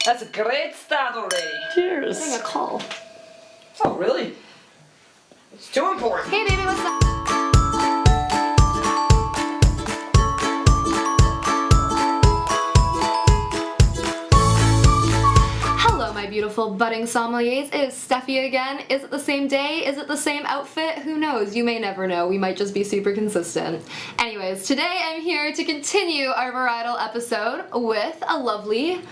That's a great start already. Cheers. Getting a call. Oh, really? It's too important. Hey baby, what's up? Hello my beautiful budding sommeliers, it is Stephie again. Is it the same day? Is it the same outfit? Who knows? You may never know. We might just be super consistent. Anyways, today I'm here to continue our varietal episode with a lovely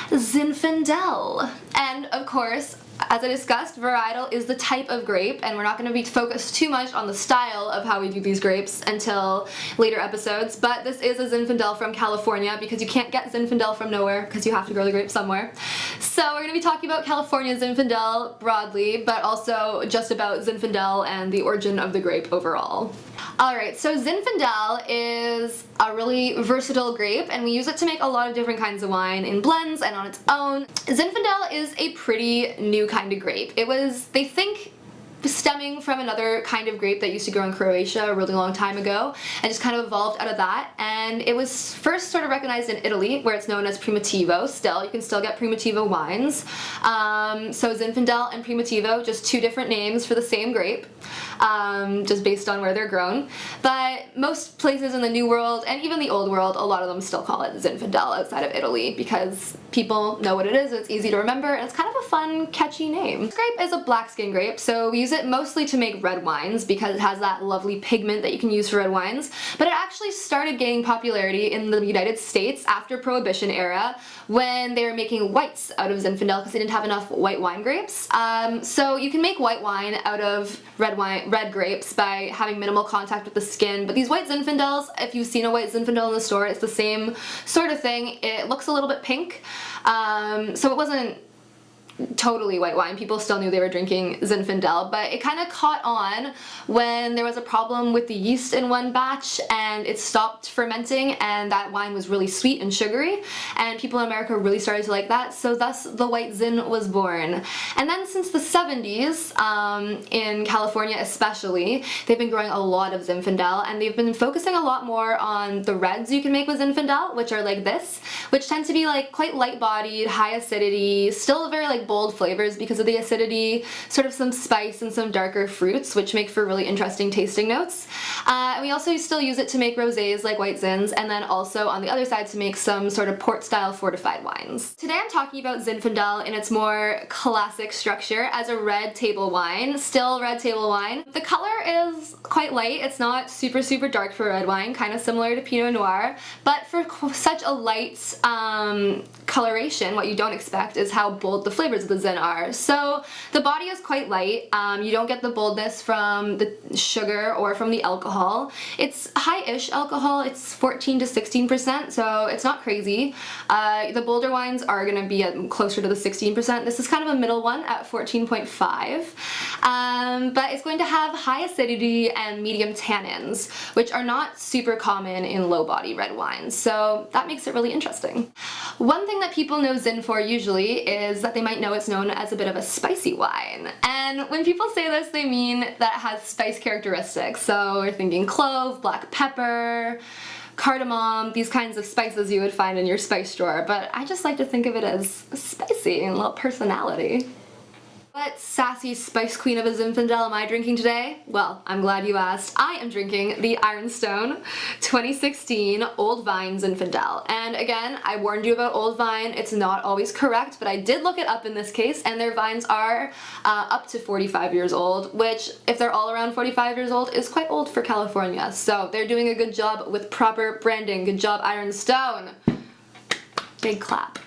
Zinfandel. And of course, as I discussed, varietal is the type of grape, and we're not going to be focused too much on the style of how we do these grapes until later episodes, but this is a Zinfandel from California because you can't get Zinfandel from nowhere because you have to grow the grape somewhere. So we're going to be talking about California Zinfandel broadly, but also just about Zinfandel and the origin of the grape overall. Alright, so Zinfandel is a really versatile grape, and we use it to make a lot of different kinds of wine in blends and on its own. Zinfandel is a pretty new kind of grape. It was, they think, stemming from another kind of grape that used to grow in Croatia a really long time ago, and just kind of evolved out of that. And it was first sort of recognized in Italy, where it's known as Primitivo. Still, you can still get Primitivo wines. So Zinfandel and Primitivo, just two different names for the same grape, just based on where they're grown. But most places in the New World, and even the Old World, a lot of them still call it Zinfandel outside of Italy, because people know what it is, it's easy to remember, and it's kind of a fun, catchy name. This grape is a black skin grape, so we use it mostly to make red wines because it has that lovely pigment that you can use for red wines, but it actually started gaining popularity in the United States after Prohibition era when they were making whites out of Zinfandel because they didn't have enough white wine grapes. So you can make white wine out of red grapes by having minimal contact with the skin, but these white Zinfandels, if you've seen a white Zinfandel in the store, it's the same sort of thing. It looks a little bit pink, so it wasn't totally white wine. People still knew they were drinking Zinfandel, but it kind of caught on when there was a problem with the yeast in one batch and it stopped fermenting, and that wine was really sweet and sugary, and people in America really started to like that, so thus the white Zin was born. And then since the 70s, in California especially, they've been growing a lot of Zinfandel, and they've been focusing a lot more on the reds you can make with Zinfandel, which are like this, which tend to be like quite light-bodied, high acidity, still very like bold flavors because of the acidity, sort of some spice and some darker fruits, which make for really interesting tasting notes. And we also still use it to make rosés like white Zins, and then also on the other side to make some sort of port-style fortified wines. Today I'm talking about Zinfandel in its more classic structure as a red table wine, still red table wine. The color is quite light, it's not super dark for red wine, kind of similar to Pinot Noir, but for such a light coloration, what you don't expect is how bold the flavors of the Zin are. So the body is quite light, you don't get the boldness from the sugar or from the alcohol. It's high-ish alcohol, it's 14 to 16%, so it's not crazy. The bolder wines are going to be at closer to the 16%. This is kind of a middle one at 14.5, but it's going to have high acidity and medium tannins, which are not super common in low-body red wines, so that makes it really interesting. One thing that people know Zin for usually is that they might know it's known as a bit of a spicy wine. And when people say this, they mean that it has spice characteristics. So we're thinking clove, black pepper, cardamom, these kinds of spices you would find in your spice drawer. But I just like to think of it as spicy and a little personality. What sassy spice queen of a Zinfandel am I drinking today? Well, I'm glad you asked. I am drinking the Ironstone 2016 Old Vine Zinfandel. And again, I warned you about Old Vine. It's not always correct, but I did look it up in this case, and their vines are up to 45 years old, which, if they're all around 45 years old, is quite old for California. So they're doing a good job with proper branding. Good job, Ironstone. Big clap.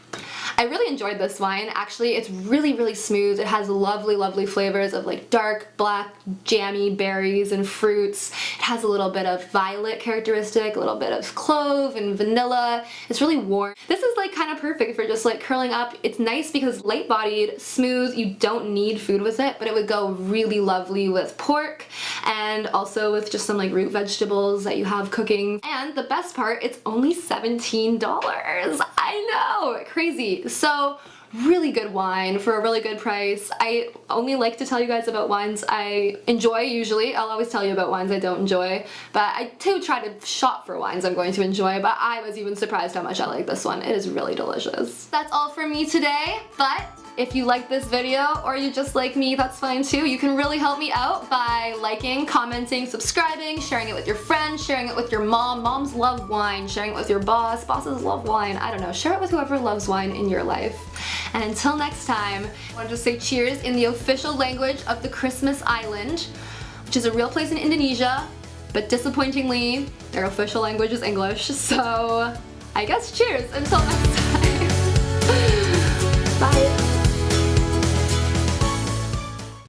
I really enjoyed this wine. Actually, it's really smooth. It has lovely flavors of like dark, black, jammy berries and fruits. It has a little bit of violet characteristic, a little bit of clove and vanilla. It's really warm. This is like kind of perfect for just like curling up. It's nice because light-bodied, smooth, you don't need food with it, but it would go really lovely with pork and also with just some like root vegetables that you have cooking. And the best part, it's only $17. I know, crazy. So really good wine for a really good price. I only like to tell you guys about wines I enjoy usually. I'll always tell you about wines I don't enjoy, but I do try to shop for wines I'm going to enjoy, but I was even surprised how much I like this one. It is really delicious. That's all from me today, but if you like this video or you just like me, that's fine too. You can really help me out by liking, commenting, subscribing, sharing it with your friends, sharing it with your mom. Moms love wine. Sharing it with your boss. Bosses love wine. I don't know. Share it with whoever loves wine in your life. And until next time, I want to say cheers in the official language of the Christmas Island, which is a real place in Indonesia, but disappointingly, their official language is English. So I guess cheers until next time. Bye.